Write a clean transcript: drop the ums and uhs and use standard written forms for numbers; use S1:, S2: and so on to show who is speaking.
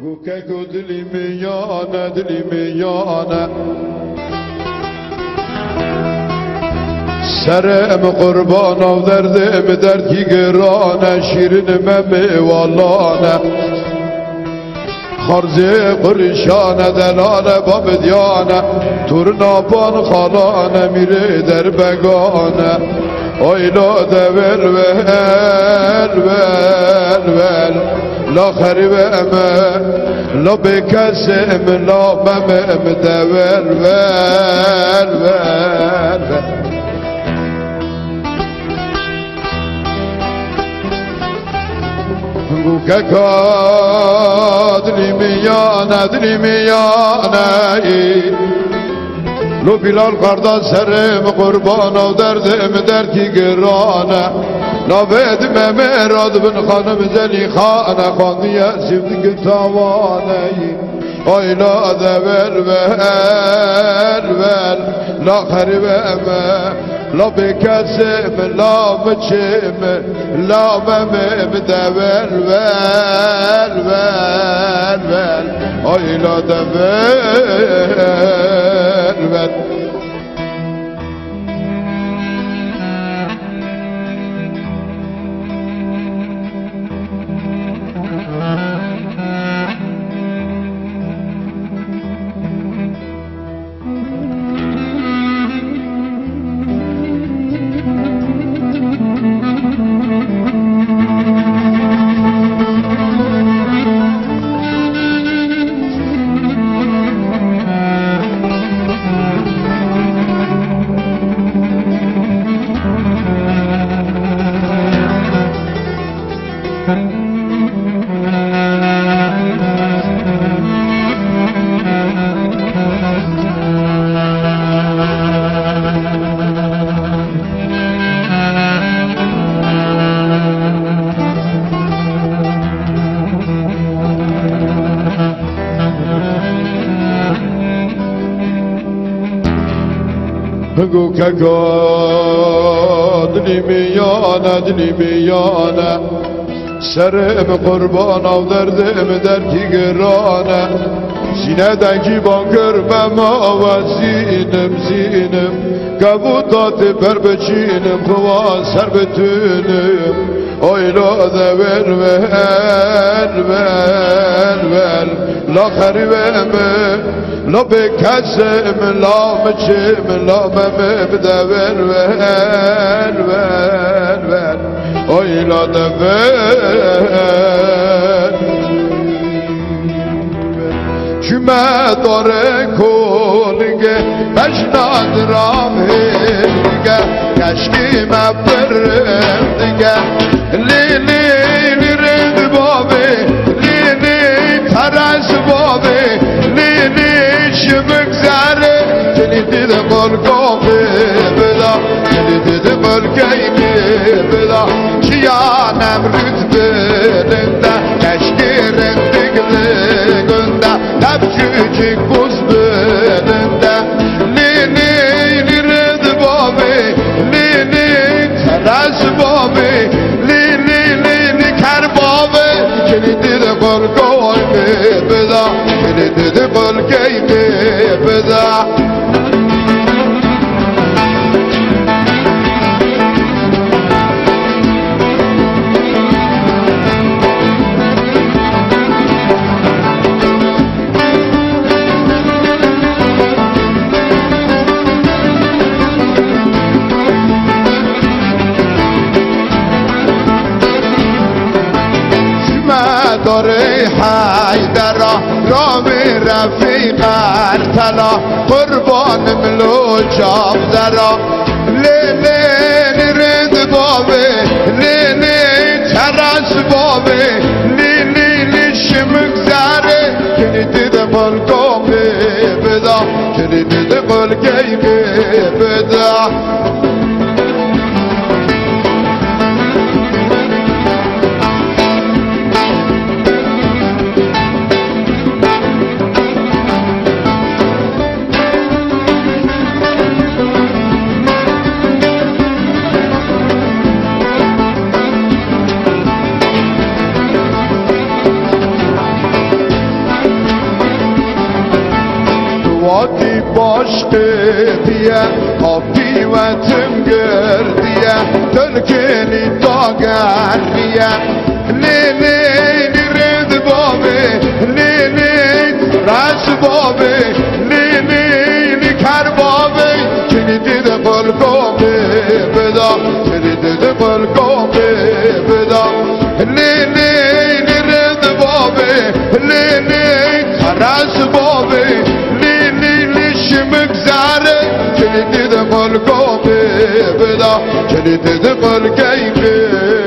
S1: گوکک و دلی میانه سرم قربان و دردم دردی گرانه شیرین میوالانه خرزه قرشانه دلانه بابدیانه تورنابان خالانه میره در بگانه آیلا دول ول لا خریبم لا بکسم لا ممم دول ول گوککا دلی میانه لو بلال قردا سرم قربان و دردم دردی گرانه نوید مراد بن خانم زلی خانه خاندی سیفتی تاوانه آیلا دول لا خریبم لا بکسم لا مچم لا ممم دول آیلا دول گوککا دلی میانه سرم قربان و دردم دردی گرانه سینه دنگی بانکر بما و زینم قبوطات پر بچینم خواه سر بتونم آیلا دول لا خریبم لا بکسم لا مچم لا ممم دول آیلا دول کمه داره کلگه بجناد رامهنگه کشکی مبرندگه لیلی رند بابه لیلی ترس بابه لیلی شمک زره کلیدی ده ملکامه بدا کلیدی ده ملکیمه بدا چیانم رتبelinde keşke rendigliginde hep küçük buz belinde lili lirid babi lili teras babi lili kar babi kilidi de balkoy beda kilidi de balkay beda داره حیدرا رامی رفیق ارتلا قربان ملو جاب درا لیلی رند بابه لیلی ترس بابه لیلی شمک زره کلیدی ده ملکامه بدا کلیدی ده ملکیمه بدا وادی başqı diye Hafivetim gör diye Tölkeni dağer diye Lili red babi Lili ras babi Lili kar babi Kilidi de balkomi beda Kilidi de balkomi beda Lili red babi Lili ras babi Kilidi de balkomi beda Kilidi de balkomi